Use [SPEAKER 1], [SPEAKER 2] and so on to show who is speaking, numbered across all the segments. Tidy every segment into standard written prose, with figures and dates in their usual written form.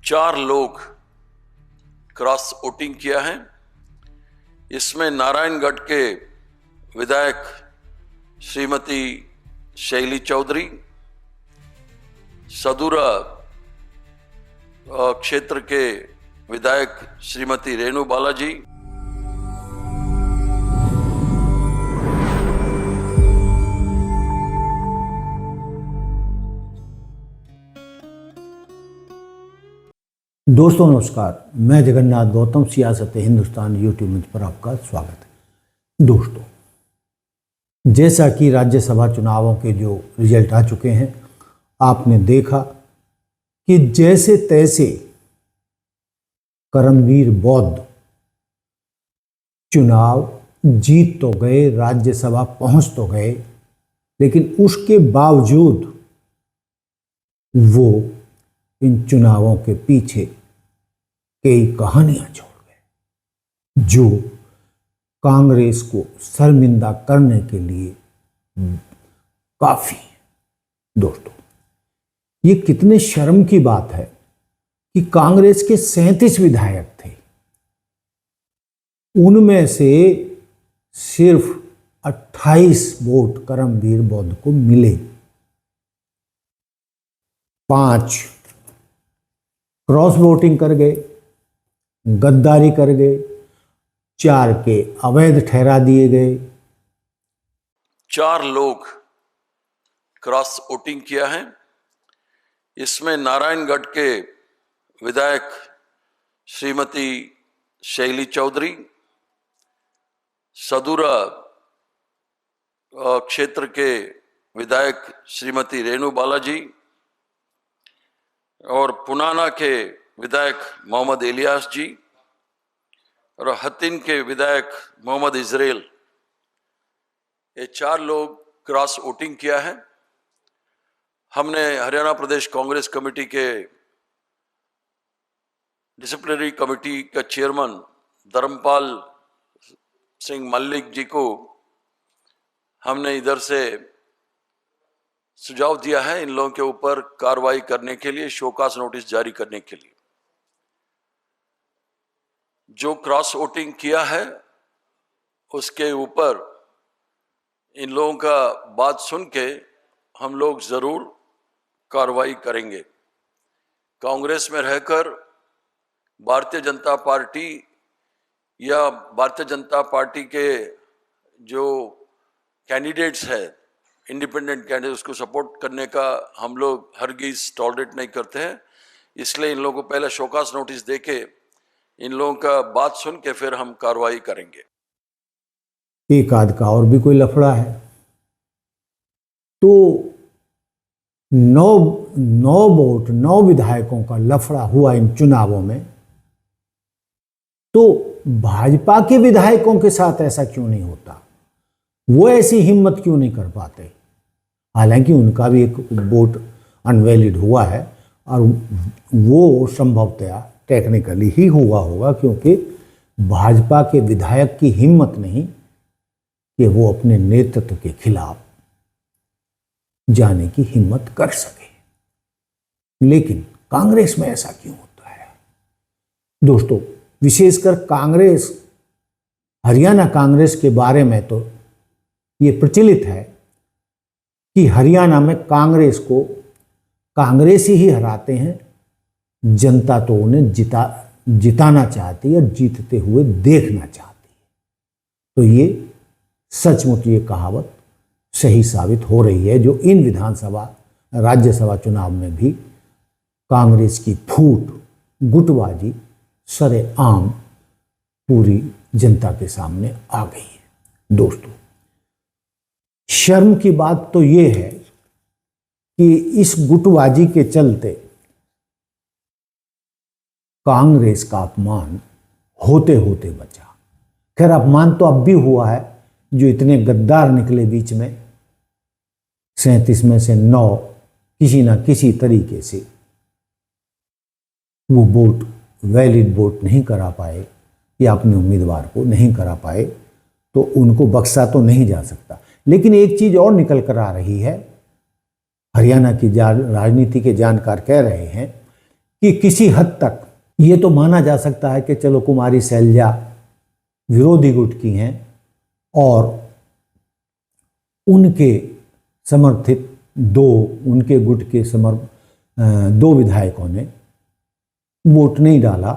[SPEAKER 1] 4 लोग cross voting किया है। इसमें नारायणगढ़ के विधायक श्रीमती शैली चौधरी, सदुरा क्षेत्र के विधायक श्रीमती रेणु बालाजी,
[SPEAKER 2] दोस्तों नमस्कार, मैं जगन्नाथ गौतम सियासत हिंदुस्तान यूट्यूब मंच पर आपका स्वागत है। दोस्तों, जैसा कि राज्यसभा चुनावों के जो रिजल्ट आ चुके हैं, आपने देखा कि जैसे तैसे करमवीर बौद्ध चुनाव जीत तो गए, राज्यसभा पहुंच तो गए, लेकिन उसके बावजूद वो इन चुनावों के पीछे कई कहानियां छोड़ गए जो कांग्रेस को शर्मिंदा करने के लिए काफी है। दोस्तों, ये कितने शर्म की बात है कि कांग्रेस के 37 विधायक थे, उनमें से सिर्फ 28 वोट करमवीर बौद्ध को मिले, 5 क्रॉस वोटिंग कर गए, गद्दारी कर गए, 4 के अवैध ठहरा दिए गए।
[SPEAKER 1] 4 लोग क्रॉस वोटिंग किया है। इसमें नारायणगढ़ के विधायक श्रीमती शैली चौधरी, सदुरा क्षेत्र के विधायक श्रीमती रेणु बालाजी और पुनाना के विधायक मोहम्मद इलियास जी और हतिन के विधायक मोहम्मद इजराइल, ये 4 लोग क्रॉस वोटिंग किया है। हमने हरियाणा प्रदेश कांग्रेस कमेटी के डिसिप्लिनरी कमेटी का चेयरमैन धर्मपाल सिंह मल्लिक जी को हमने इधर से सुझाव दिया है इन लोगों के ऊपर कार्रवाई करने के लिए, शोकास नोटिस जारी करने के लिए। जो क्रॉस वोटिंग किया है उसके ऊपर इन लोगों का बात सुन के हम लोग जरूर कार्रवाई करेंगे। कांग्रेस में रहकर भारतीय जनता पार्टी या भारतीय जनता पार्टी के जो कैंडिडेट्स है, इंडिपेंडेंट कैंडिडेट, उसको सपोर्ट करने का हम लोग हरगिज टॉलरेट नहीं करते हैं। इसलिए इन लोगों को पहले शोकास नोटिस देके इन लोगों का बात सुन के फिर हम कार्रवाई करेंगे।
[SPEAKER 2] एक आध का और भी कोई लफड़ा है तो 9 विधायकों का लफड़ा हुआ इन चुनावों में, तो भाजपा के विधायकों के साथ ऐसा क्यों नहीं होता? वो ऐसी हिम्मत क्यों नहीं कर पाते? हालांकि उनका भी एक वोट अनवैलिड हुआ है और वो संभवतया टेक्निकली ही हुआ होगा, क्योंकि भाजपा के विधायक की हिम्मत नहीं कि वो अपने नेतृत्व के खिलाफ जाने की हिम्मत कर सके। लेकिन कांग्रेस में ऐसा क्यों होता है? दोस्तों, विशेषकर कांग्रेस, हरियाणा कांग्रेस के बारे में तो ये प्रचलित है कि हरियाणा में कांग्रेस को कांग्रेसी ही हराते हैं, जनता तो उन्हें जिताना चाहती है, जीतते हुए देखना चाहती है। तो ये सचमुच ये कहावत सही साबित हो रही है, जो इन विधानसभा राज्यसभा चुनाव में भी कांग्रेस की फूट, गुटबाजी सरेआम पूरी जनता के सामने आ गई है। दोस्तों, शर्म की बात तो ये है कि इस गुटबाजी के चलते कांग्रेस का अपमान होते होते बचा। खैर, अपमान तो अब भी हुआ है, जो इतने गद्दार निकले बीच में, 37 में से 9 किसी ना किसी तरीके से वो वोट, वैलिड वोट नहीं करा पाए या अपने उम्मीदवार को नहीं करा पाए, तो उनको बख्शा तो नहीं जा सकता। लेकिन एक चीज और निकल कर आ रही है, हरियाणा की राजनीति के जानकार कह रहे हैं कि किसी हद तक ये तो माना जा सकता है कि चलो कुमारी शैलजा विरोधी गुट की हैं और उनके समर्थित उनके गुट के दो विधायकों ने वोट नहीं डाला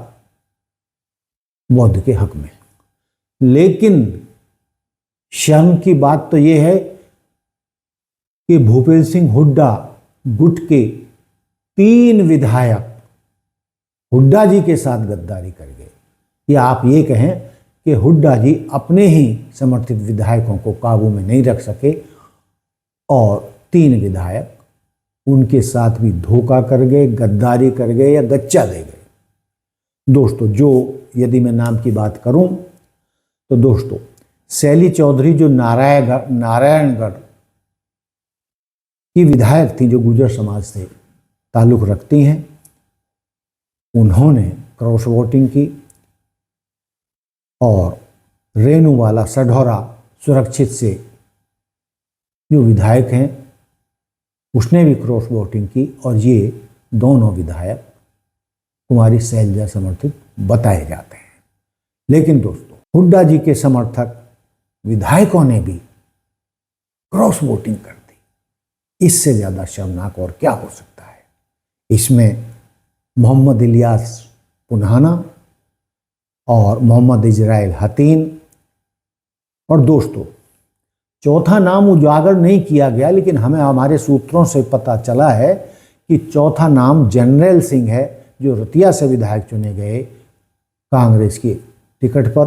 [SPEAKER 2] बौद्ध के हक में। लेकिन शर्म की बात तो यह है कि भूपेंद्र सिंह हुड्डा गुट के 3 विधायक हुड्डा जी के साथ गद्दारी कर गए, या आप ये कहें कि हुड्डा जी अपने ही समर्थित विधायकों को काबू में नहीं रख सके और 3 विधायक उनके साथ भी धोखा कर गए, गद्दारी कर गए या गच्चा दे गए। दोस्तों, जो यदि मैं नाम की बात करूं तो दोस्तों, शैली चौधरी जो नारायणगढ़ की विधायक थी, जो गुर्जर समाज से ताल्लुक रखती हैं, उन्होंने क्रॉस वोटिंग की और रेणुवाला सढौरा सुरक्षित से जो विधायक हैं उसने भी क्रॉस वोटिंग की और ये दोनों विधायक कुमारी शैलजा समर्थित बताए जाते हैं। लेकिन दोस्तों, हुड्डा जी के समर्थक विधायकों ने भी क्रॉस वोटिंग कर दी। इससे ज़्यादा शर्मनाक और क्या हो सकता है। इसमें मोहम्मद इलियास पुन्हाना और मोहम्मद इजराइल हतीन, और दोस्तों चौथा नाम उजागर नहीं किया गया, लेकिन हमें हमारे सूत्रों से पता चला है कि चौथा नाम जनरल सिंह है, जो रतिया से विधायक चुने गए कांग्रेस की टिकट पर,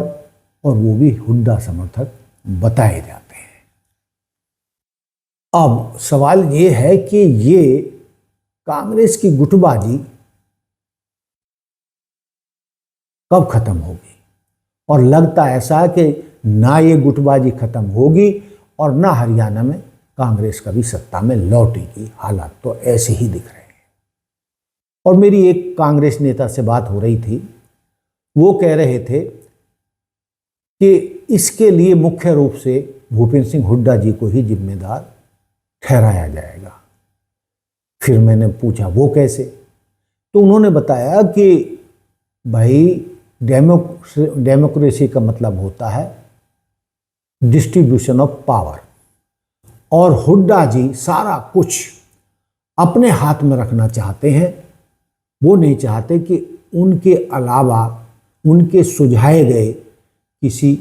[SPEAKER 2] और वो भी हुड्डा समर्थक बताए जाते हैं। अब सवाल ये है कि ये कांग्रेस की गुटबाजी कब खत्म होगी, और लगता ऐसा है कि ना ये गुटबाजी खत्म होगी और ना हरियाणा में कांग्रेस कभी सत्ता में लौटेगी। हालात तो ऐसे ही दिख रहे हैं। और मेरी एक कांग्रेस नेता से बात हो रही थी, वो कह रहे थे कि इसके लिए मुख्य रूप से भूपेंद्र सिंह हुड्डा जी को ही जिम्मेदार ठहराया जाएगा। फिर मैंने पूछा वो कैसे, तो उन्होंने बताया कि भाई डेमोक्रेसी का मतलब होता है डिस्ट्रीब्यूशन ऑफ पावर, और हुड्डा जी सारा कुछ अपने हाथ में रखना चाहते हैं। वो नहीं चाहते कि उनके अलावा उनके सुझाए गए किसी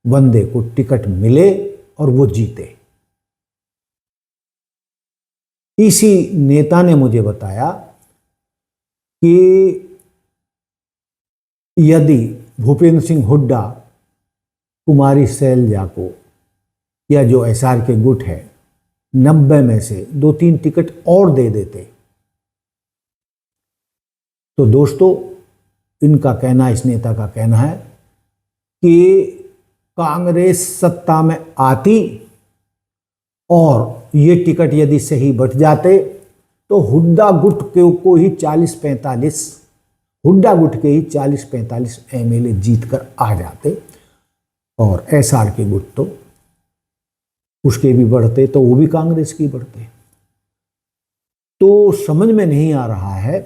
[SPEAKER 2] बंदे को टिकट मिले और वो जीते। इसी नेता ने मुझे बताया कि यदि भूपेंद्र सिंह हुड्डा कुमारी शैलजा को, या जो एसआर के गुट है, 90 में से 2-3 टिकट और दे देते, तो दोस्तों इनका कहना, इस नेता का कहना है कि कांग्रेस सत्ता में आती और ये टिकट यदि सही बट जाते तो हुड्डा गुट को ही 40-45 हुड्डा गुट के ही 40-45 एमएलए जीत कर आ जाते, और एसआर के गुट तो उसके भी बढ़ते, तो वो भी कांग्रेस की बढ़ते। तो समझ में नहीं आ रहा है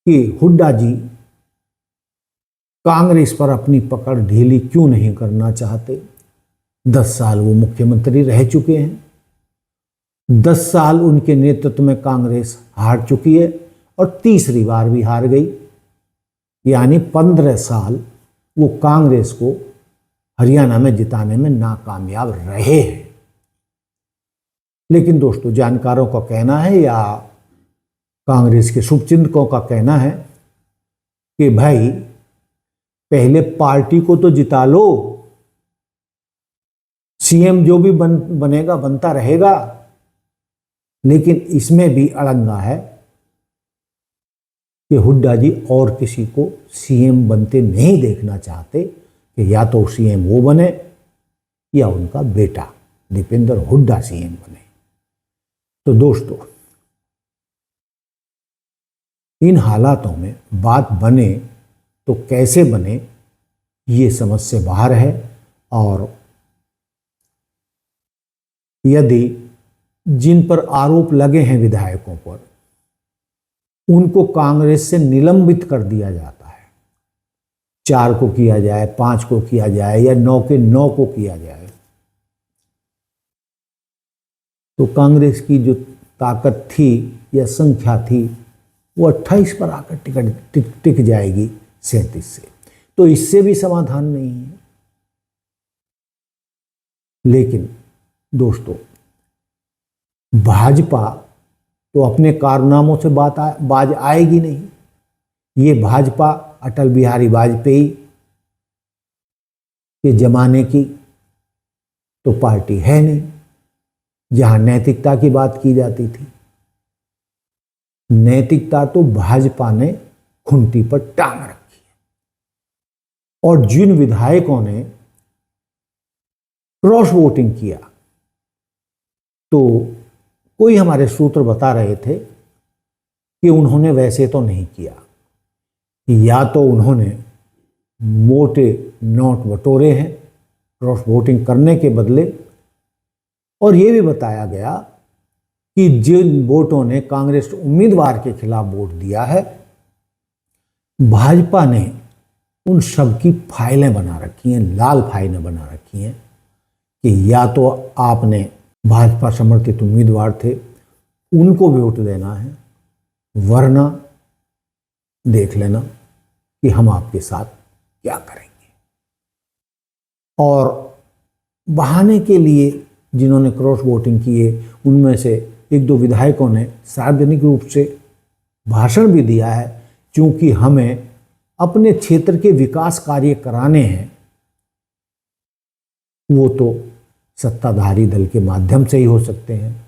[SPEAKER 2] कि हुड्डा जी कांग्रेस पर अपनी पकड़ ढीली क्यों नहीं करना चाहते। 10 साल वो मुख्यमंत्री रह चुके हैं, 10 साल उनके नेतृत्व में कांग्रेस हार चुकी है और तीसरी बार भी हार गई, यानी 15 साल वो कांग्रेस को हरियाणा में जिताने में नाकामयाब रहे हैं। लेकिन दोस्तों, जानकारों का कहना है या कांग्रेस के शुभचिंतकों का कहना है कि भाई पहले पार्टी को तो जिता लो, सीएम जो भी बनेगा बनता रहेगा, लेकिन इसमें भी अड़ंगा है कि हुड्डा जी और किसी को सीएम बनते नहीं देखना चाहते, कि या तो सीएम वो बने या उनका बेटा दीपेंद्र हुड्डा सीएम बने। तो दोस्तों, इन हालातों में बात बने तो कैसे बने, ये समझ से बाहर है। और यदि जिन पर आरोप लगे हैं विधायकों पर, उनको कांग्रेस से निलंबित कर दिया जाता है। 4 को किया जाए, 5 को किया जाए या 9 के 9 को किया जाए, तो कांग्रेस की जो ताकत थी या संख्या थी वो 28 पर आकर टिक जाएगी 37 से। तो इससे भी समाधान नहीं है। लेकिन दोस्तों, भाजपा तो अपने कारनामों से बाज आएगी नहीं। ये भाजपा अटल बिहारी वाजपेयी के जमाने की तो पार्टी है नहीं, जहां नैतिकता की बात की जाती थी। नैतिकता तो भाजपा ने खुंटी पर टांग रखी है। और जिन विधायकों ने क्रॉस वोटिंग किया, तो कोई हमारे सूत्र बता रहे थे कि उन्होंने वैसे तो नहीं किया, या तो उन्होंने मोटे नोट बटोरे हैं क्रॉस वोटिंग करने के बदले। और यह भी बताया गया कि जिन वोटों ने कांग्रेस उम्मीदवार के खिलाफ वोट दिया है, भाजपा ने उन सब की फाइलें बना रखी हैं, लाल फाइलें बना रखी हैं कि या तो आपने भाजपा समर्थित उम्मीदवार थे उनको वोट देना है, वरना देख लेना कि हम आपके साथ क्या करेंगे। और बहाने के लिए जिन्होंने क्रॉस वोटिंग किए, उनमें से 1-2 विधायकों ने सार्वजनिक रूप से भाषण भी दिया है, क्योंकि हमें अपने क्षेत्र के विकास कार्य कराने हैं। वो तो सत्ताधारी दल के माध्यम से ही हो सकते हैं,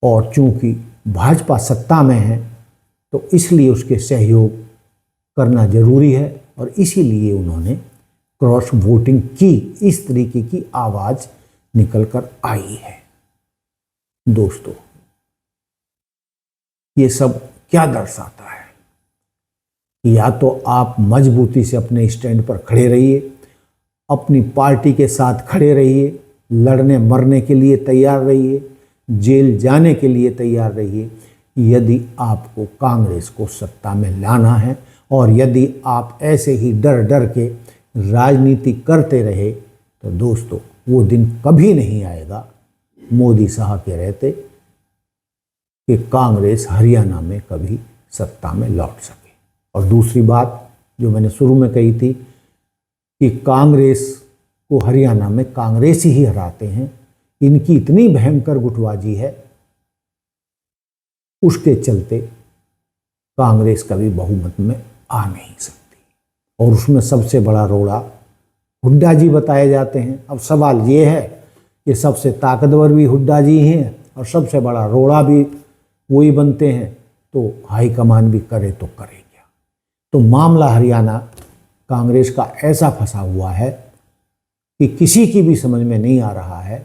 [SPEAKER 2] और चूंकि भाजपा सत्ता में है तो इसलिए उसके सहयोग करना जरूरी है, और इसीलिए उन्होंने क्रॉस वोटिंग की। इस तरीके की आवाज निकल कर आई है। दोस्तों, ये सब क्या दर्शाता है? या तो आप मजबूती से अपने स्टैंड पर खड़े रहिए, अपनी पार्टी के साथ खड़े रहिए, लड़ने मरने के लिए तैयार रहिए, जेल जाने के लिए तैयार रहिए, यदि आपको कांग्रेस को सत्ता में लाना है। और यदि आप ऐसे ही डर डर के राजनीति करते रहे तो दोस्तों, वो दिन कभी नहीं आएगा, मोदी साहब के रहते, कि कांग्रेस हरियाणा में कभी सत्ता में लौट सके। और दूसरी बात जो मैंने शुरू में कही थी कि कांग्रेस को हरियाणा में कांग्रेस ही हराते हैं, इनकी इतनी भयंकर गुटबाजी है, उसके चलते कांग्रेस कभी बहुमत में आ नहीं सकती। और उसमें सबसे बड़ा रोड़ा हुड्डा जी बताए जाते हैं। अब सवाल ये है कि सबसे ताकतवर भी हुड्डा जी हैं और सबसे बड़ा रोड़ा भी वही बनते हैं, तो हाईकमान भी करे तो करे क्या? तो मामला हरियाणा कांग्रेस का ऐसा फंसा हुआ है कि किसी की भी समझ में नहीं आ रहा है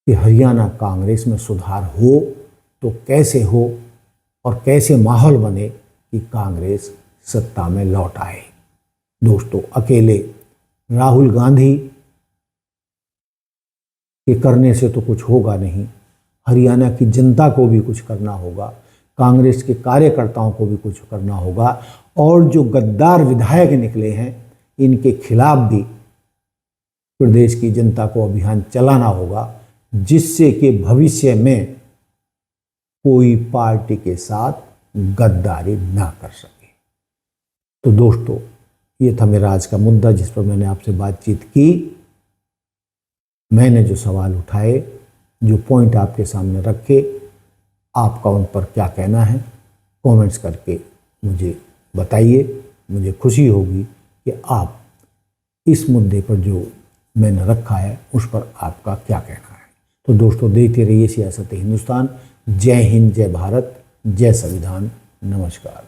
[SPEAKER 2] कि हरियाणा कांग्रेस में सुधार हो तो कैसे हो, और कैसे माहौल बने कि कांग्रेस सत्ता में लौट आए। दोस्तों, अकेले राहुल गांधी के करने से तो कुछ होगा नहीं, हरियाणा की जनता को भी कुछ करना होगा, कांग्रेस के कार्यकर्ताओं को भी कुछ करना होगा, और जो गद्दार विधायक निकले हैं इनके खिलाफ भी प्रदेश की जनता को अभियान चलाना होगा, जिससे कि भविष्य में कोई पार्टी के साथ गद्दारी ना कर सके। तो दोस्तों, ये था मेरा आज का मुद्दा जिस पर मैंने आपसे बातचीत की। मैंने जो सवाल उठाए, जो पॉइंट आपके सामने रखे, आपका उन पर क्या कहना है, कमेंट्स करके मुझे बताइए। मुझे खुशी होगी कि आप इस मुद्दे पर जो मैंने रखा है उस पर आपका क्या कहना है। तो दोस्तों, देखते रहिए सियासत हिंदुस्तान। जय हिंद, जय भारत, जय संविधान। नमस्कार।